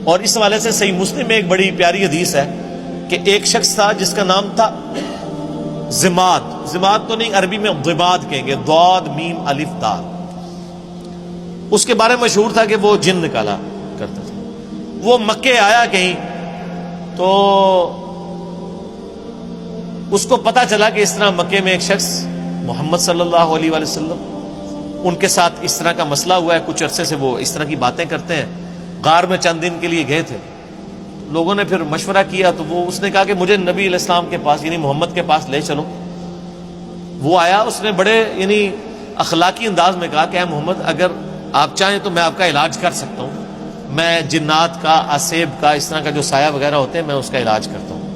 اور اس حوالے سے صحیح مسلم میں ایک بڑی پیاری حدیث ہے کہ ایک شخص تھا جس کا نام تھا زماد. زماد تو نہیں، عربی میں ضباد کہیں گے، ضاد میم الف دال. اس کے بارے میں مشہور تھا کہ وہ جن نکالا کرتا تھا. وہ مکے آیا کہیں تو اس کو پتا چلا کہ اس طرح مکے میں ایک شخص محمد صلی اللہ علیہ وآلہ وسلم ان کے ساتھ اس طرح کا مسئلہ ہوا ہے. کچھ عرصے سے وہ اس طرح کی باتیں کرتے ہیں. غار میں چند دن کے لیے گئے تھے. لوگوں نے پھر مشورہ کیا تو اس نے کہا کہ مجھے نبی علیہ السلام کے پاس یعنی محمد کے پاس لے چلو. وہ آیا، اس نے بڑے یعنی اخلاقی انداز میں کہا کہ اے محمد، اگر آپ چاہیں تو میں آپ کا علاج کر سکتا ہوں. میں جنات کا، اسیب کا، اس طرح کا جو سایہ وغیرہ ہوتے ہیں میں اس کا علاج کرتا ہوں.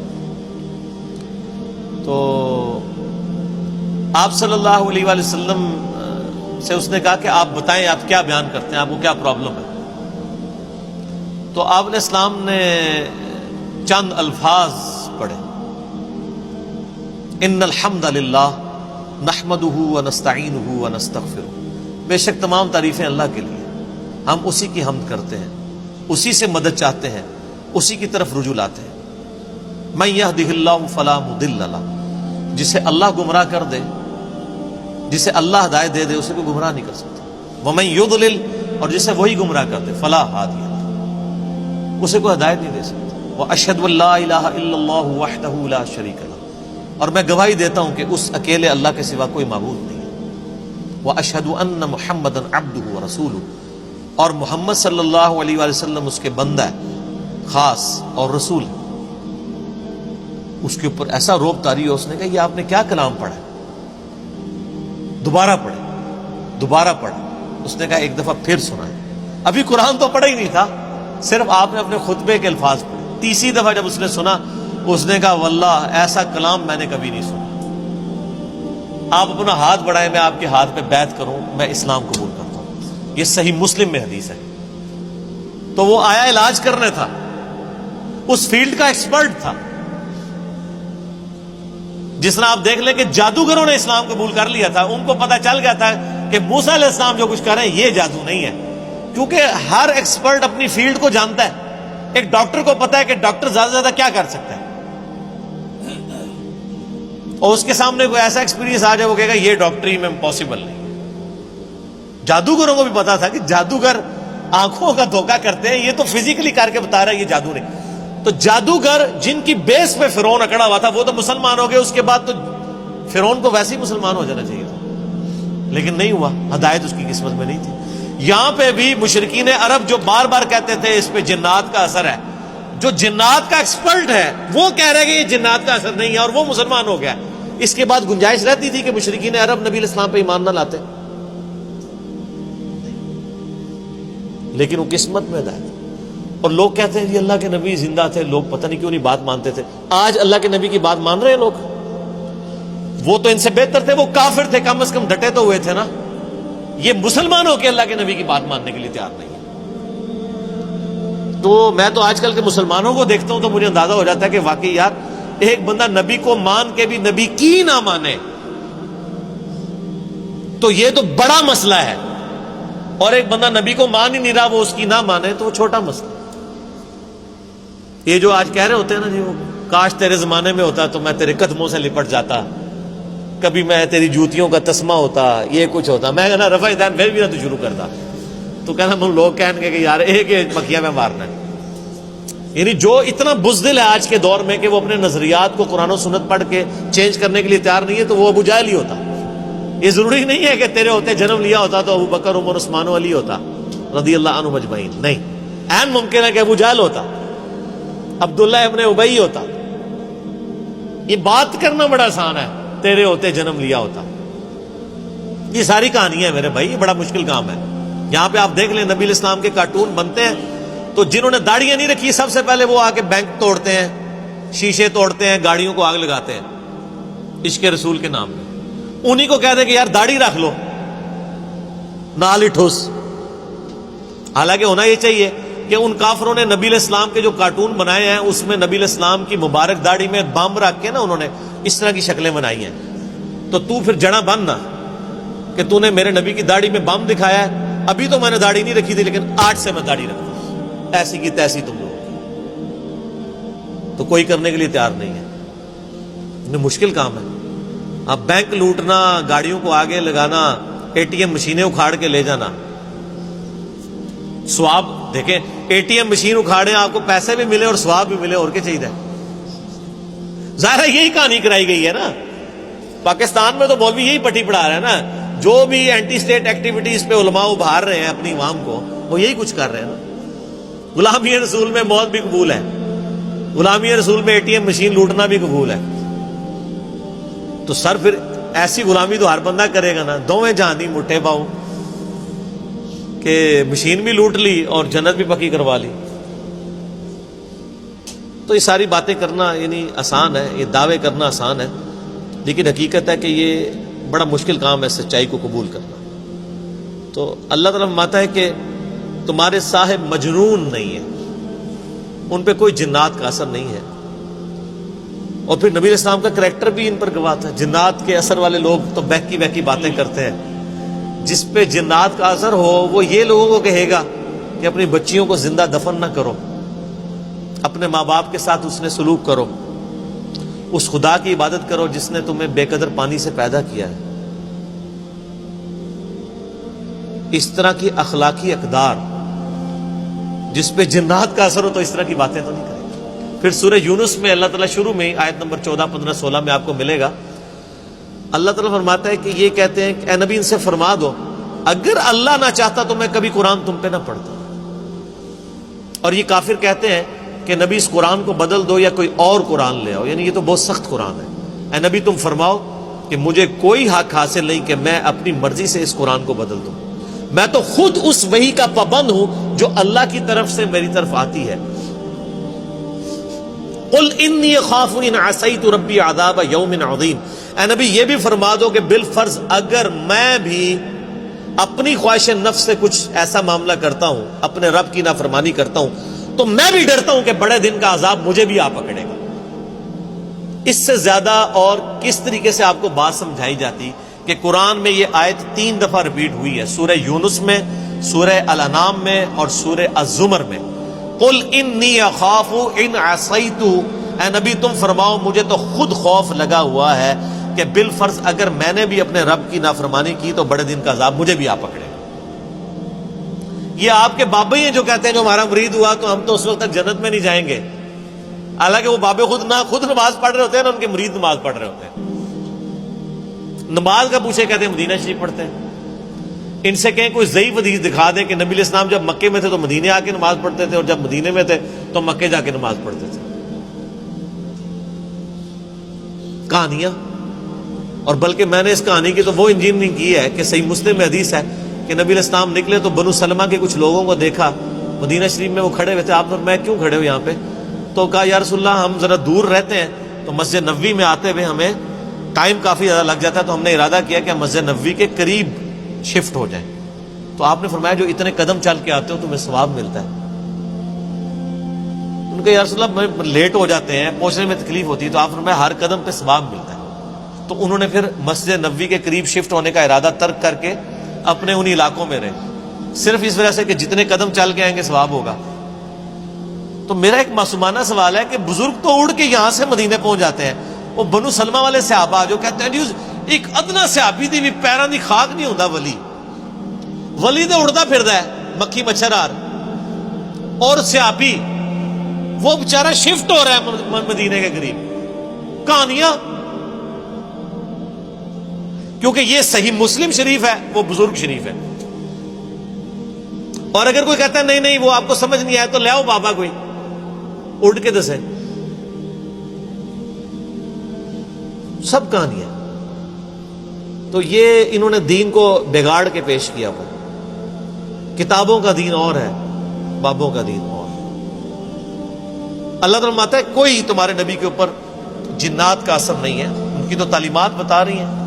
تو آپ صلی اللہ علیہ وآلہ وسلم سے اس نے کہا کہ آپ بتائیں آپ کیا بیان کرتے ہیں، آپ کو کیا پرابلم ہے. تو آپ علیہ السلام نے چند الفاظ پڑھے، ان الحمد للہ نحمدہ ونستعینہ ونستغفرہ. بے شک تمام تعریفیں اللہ کے لیے، ہم اسی کی حمد کرتے ہیں، اسی سے مدد چاہتے ہیں، اسی کی طرف رجوع لاتے ہیں. من یہدہ اللہ فلا مضل لہ، جسے اللہ گمراہ کر دے، جسے اللہ ہدایت دے دے، اسے کوئی گمراہ نہیں کر سکتا. ومن یضلل، اور جسے وہی گمراہ کر دے، فلا ہادی لہ، اسے کوئی ہدایت نہیں دے سکتا. واشہد ان لا الہ الا اللہ وحدہ لا شریک لہ، اور میں گواہی دیتا ہوں کہ اس اکیلے اللہ کے سوا کوئی معبود نہیں ہے. واشہد ان محمدا عبدہ ورسولہ، اور محمد صلی اللہ علیہ وآلہ وسلم اس کے بندہ ہے خاص اور رسول ہے. اس کے اوپر ایسا روب طاری ہو، اس نے کہا یہ آپ نے کیا کلام پڑھا ہے؟ دوبارہ پڑھے، دوبارہ پڑھا. اس نے کہا ایک دفعہ پھر سنا ہے. ابھی قرآن تو پڑھا ہی نہیں تھا، صرف آپ نے اپنے خطبے کے الفاظ پڑھے. تیسری دفعہ جب اس نے سنا، اس نے کہا واللہ ایسا کلام میں نے کبھی نہیں سنا. آپ اپنا ہاتھ بڑھائیں، میں آپ کے ہاتھ پہ بیعت کروں، میں اسلام قبول کرتا ہوں. یہ صحیح مسلم میں حدیث ہے. تو وہ آیا علاج کرنے تھا، اس فیلڈ کا ایکسپرٹ تھا. جس طرح آپ دیکھ لیں کہ جادوگروں نے اسلام قبول کر لیا تھا، ان کو پتہ چل گیا تھا کہ موسیٰ علیہ السلام جو کچھ کر رہے ہیں یہ جادو نہیں ہے. کیونکہ ہر ایکسپرٹ اپنی فیلڈ کو جانتا ہے. ایک ڈاکٹر کو پتا ہے کہ ڈاکٹر زیادہ سے زیادہ کیا کر سکتا ہے، اور اس کے سامنے کوئی ایسا ایکسپیرینس آ جائے وہ کہے گا یہ ڈاکٹری میں پاسبل نہیں. جادوگروں کو بھی پتا تھا کہ جادوگر آنکھوں کا دھوکہ کرتے ہیں، یہ تو فزیکلی کر کے بتا رہا ہے، یہ جادو نہیں. تو جادوگر جن کی بیس پہ فرعون اکڑا ہوا تھا وہ تو مسلمان ہو گئے. اس کے بعد تو فرعون کو ویسے ہی مسلمان ہو جانا چاہیے تھا، لیکن نہیں ہوا. ہدایت اس کی قسمت میں نہیں تھی. یہاں پہ بھی مشرکین عرب جو بار بار کہتے تھے اس پہ جنات کا اثر ہے، جو جنات کا ایکسپرٹ ہے وہ کہہ رہے کہ یہ جنات کا اثر نہیں ہے، اور وہ مسلمان ہو گیا. اس کے بعد گنجائش رہتی تھی کہ مشرکین عرب نبی علیہ السلام پہ ایمان نہ لاتے، لیکن وہ قسمت میں ہدایت. اور لوگ کہتے ہیں جی اللہ کے نبی زندہ تھے، لوگ پتہ نہیں کیوں نہیں بات مانتے تھے. آج اللہ کے نبی کی بات مان رہے ہیں لوگ. وہ تو ان سے بہتر تھے، وہ کافر تھے، کم از کم ڈٹے تو ہوئے تھے نا. یہ مسلمان ہو کے اللہ کے نبی کی بات ماننے کے لیے تیار نہیں ہے. تو میں تو آج کل کے مسلمانوں کو دیکھتا ہوں تو مجھے اندازہ ہو جاتا ہے کہ واقعی یار ایک بندہ نبی کو مان کے بھی نبی کی نہ مانے تو یہ تو بڑا مسئلہ ہے، اور ایک بندہ نبی کو مان ہی نہیں رہا وہ اس کی نہ مانے تو وہ چھوٹا مسئلہ. یہ جو آج کہہ رہے ہوتے ہیں نا جی وہ کاش تیرے زمانے میں ہوتا تو میں تیرے قدموں سے لپٹ جاتا، کبھی میں تیری جوتیوں کا تسمہ ہوتا، یہ کچھ ہوتا، میں کہنا رفع دین پھر بھی نہ تو شروع کرتا. تو کہنا لوگ کہیں گے کہ یار ایک مکھیا میں مارنا ہے. یعنی جو اتنا بزدل ہے آج کے دور میں کہ وہ اپنے نظریات کو قرآن و سنت پڑھ کے چینج کرنے کے لیے تیار نہیں ہے، تو وہ ابو جہل ہی ہوتا. یہ ضروری نہیں ہے کہ تیرے ہوتے جنم لیا ہوتا تو ابو بکر عمر عثمان و علی ہوتا رضی اللہ عنہ اجمعین. نہیں، عین ممکن ہے کہ ابو جہل ہوتا، عبداللہ ابن ابی ہوتا. یہ بات کرنا بڑا آسان ہے، تیرے ہوتے جنم لیا ہوتا. یہ ساری کہانی ہے میرے بھائی، یہ بڑا مشکل کام ہے. یہاں پہ آپ دیکھ لیں نبی علیہ السلام کے کارٹون بنتے ہیں تو جنہوں نے داڑیاں نہیں رکھی سب سے پہلے وہ آ کے بینک توڑتے ہیں، شیشے توڑتے ہیں، گاڑیوں کو آگ لگاتے ہیں عشق رسول کے نام میں. انہی کو کہہ دیں کہ یار داڑھی رکھ لو، نال ہی ٹھوس. حالانکہ ہونا یہ چاہیے کہ ان کافروں نے نبی علیہ السلام کے جو کارٹون بنائے ہیں اس میں نبی علیہ السلام کی مبارک داڑھی میں بم رکھ کے نا انہوں نے اس طرح کی شکلیں بنائی ہیں. تو پھر جڑا بننا کہ تو نے میرے نبی کی داڑھی میں بم دکھایا ہے. ابھی تو میں نے داڑھی نہیں رکھی تھی لیکن آج سے میں داڑھی رکھتا ہوں. ایسی کی تیسی تم لوگ، تو کوئی کرنے کے لیے تیار نہیں ہے. مشکل کام ہے. اب بینک لوٹنا، گاڑیوں کو آگے لگانا، اے ٹی ایم مشینیں اکھاڑ کے لے جانا، ثواب دیکھیں. اے ٹی ایم مشین اکھاڑیں، آپ کو پیسے بھی ملے اور ثواب بھی ملے، اور کیا چاہیے. ظاہر ہے یہی کہانی کرائی گئی ہے نا. پاکستان میں تو مولوی یہی پٹی پڑھا رہا ہے نا. جو بھی اینٹی اسٹیٹ ایکٹیویٹیز پہ علماء ابھار رہے ہیں اپنی عوام کو، وہ یہی کچھ کر رہے ہیں نا. غلامی رسول میں موت بھی قبول ہے، غلامی رسول میں اے ٹی ایم مشین لوٹنا بھی قبول ہے. تو سر پھر ایسی غلامی تو ہر بندہ کرے گا نا. دوویں جہانی مٹھے پاؤں کہ مشین بھی لوٹ لی اور جنت بھی پکی کروا لی. تو یہ ساری باتیں کرنا یعنی آسان ہے، یہ دعوے کرنا آسان ہے، لیکن حقیقت ہے کہ یہ بڑا مشکل کام ہے سچائی کو قبول کرنا. تو اللہ تعالیٰ فرماتا ہے کہ تمہارے صاحب مجنون نہیں ہیں، ان پہ کوئی جنات کا اثر نہیں ہے. اور پھر نبی علیہ السلام کا کریکٹر بھی ان پر گواہ تھا. جنات کے اثر والے لوگ تو بہکی بہکی باتیں کرتے ہیں. جس پہ جنات کا اثر ہو وہ یہ لوگوں کو کہے گا کہ اپنی بچیوں کو زندہ دفن نہ کرو، اپنے ماں باپ کے ساتھ اس نے سلوک کرو، اس خدا کی عبادت کرو جس نے تمہیں بے قدر پانی سے پیدا کیا ہے. اس طرح کی اخلاقی اقدار جس پہ جنات کا اثر ہو تو اس طرح کی باتیں تو نہیں کریں. پھر سورہ یونس میں اللہ تعالیٰ شروع میں آیت نمبر 14, 15, 16 میں آپ کو ملے گا. اللہ تعالیٰ فرماتا ہے کہ یہ کہتے ہیں کہ اے نبی ان سے فرما دو اگر اللہ نہ چاہتا تو میں کبھی قرآن تم پہ نہ پڑھتا. اور یہ کافر کہتے ہیں کہ نبی اس قرآن کو بدل دو یا کوئی اور قرآن لے آؤ، یعنی یہ تو بہت سخت قرآن ہے. اے نبی تم فرماؤ کہ مجھے کوئی حق حاصل نہیں کہ میں اپنی مرضی سے اس قرآن کو بدل دوں. میں تو خود اس وحی کا پابند ہوں جو اللہ کی طرف سے میری طرف آتی ہے. قل انی اخاف ان عصیت ربی عذاب یوم عظیم. اے نبی یہ بھی فرما دو کہ بالفرض اگر میں بھی اپنی خواہش نفس سے کچھ ایسا معاملہ کرتا ہوں، اپنے رب کی نافرمانی کرتا ہوں، تو میں بھی ڈرتا ہوں کہ بڑے دن کا عذاب مجھے بھی آ پکڑے گا. اس سے زیادہ اور کس طریقے سے آپ کو بات سمجھائی جاتی کہ قرآن میں یہ آیت 3 دفعہ ریپیٹ ہوئی ہے، سورہ یونس میں، سورہ الانعام میں اور سورہ الزمر میں. قل انی اخاف ان عصیت. اے نبی تم فرماؤ مجھے تو خود خوف لگا ہوا ہے کہ بالفرض اگر میں نے بھی اپنے رب کی نافرمانی کی تو بڑے دن کا عذاب مجھے بھی آ پکڑے. یہ آپ کے بابے ہیں جو کہتے ہیں جو ہمارا مرید ہوا تو ہم تو اس وقت تک جنت میں نہیں جائیں گے، حالانکہ وہ بابے خود نماز پڑھ رہے ہوتے ہیں نا ان کے مرید نماز پڑھ رہے ہوتے ہیں. نماز کا پوچھے کہتے ہیں مدینہ شریف پڑھتے ہیں. ان سے کہیں کوئی ضعیف حدیث دکھا دیں کہ نبی علیہ السلام جب مکے میں تھے تو مدینے آ کے نماز پڑھتے تھے اور جب مدینے میں تھے تو مکے جا کے نماز پڑھتے تھے. کہانیاں. اور بلکہ میں نے اس کہانی کی تو وہ انجینئرنگ کی ہے کہ صحیح مسلم میں حدیث ہے کہ نبی علیہ السلام نکلے تو بنو سلمہ کے کچھ لوگوں کو دیکھا مدینہ شریف میں، وہ کھڑے ہوئے تھے. آپ نے میں کیوں کھڑے ہو یہاں پہ؟ تو کہا یا رسول اللہ ہم ذرا دور رہتے ہیں تو مسجد نبوی میں آتے ہوئے ہمیں ٹائم کافی زیادہ لگ جاتا ہے، تو ہم نے ارادہ کیا کہ ہم مسجد نبوی کے قریب شفٹ ہو جائیں. تو آپ نے فرمایا جو اتنے قدم چل کے آتے ہو تمہیں ثواب ملتا ہے. ان کا یا رسول اللہ لیٹ ہو جاتے ہیں، پہنچنے میں تکلیف ہوتی ہے. تو آپ نے فرمایا ہر قدم پہ ثواب ملتا ہے. تو انہوں نے پھر مسجد نبوی کے قریب شفٹ ہونے کا ارادہ ترک کر کے اپنے ان علاقوں میں رہے، صرف اس وجہ سے کہ جتنے قدم چل کے آئیں گے ثواب ہوگا. تو میرا ایک معصومانہ سوال ہے کہ بزرگ تو اڑ کے یہاں سے مدینے پہنچ جاتے ہیں، وہ بنو سلمہ والے صحابہ جو کہتے ہیں ایک ادنا صحابی دی بھی پیروں دی خاک نہیں ہوتا، ولی تو اڑتا پھردا ہے مکھی مچھر آر، اور صحابی وہ بیچارہ شفٹ ہو رہا ہے مدینے کے قریب. کہانیاں. کیونکہ یہ صحیح مسلم شریف ہے، وہ بزرگ شریف ہے. اور اگر کوئی کہتا ہے نہیں نہیں وہ آپ کو سمجھ نہیں آیا تو لے آؤ بابا کوئی اڑ کے دسے. سب کہانیاں. تو یہ انہوں نے دین کو بگاڑ کے پیش کیا. وہ کتابوں کا دین اور ہے، بابوں کا دین اور. اللہ تعالیٰ فرماتا ہے کوئی تمہارے نبی کے اوپر جنات کا اثر نہیں ہے، ان کی تو تعلیمات بتا رہی ہیں.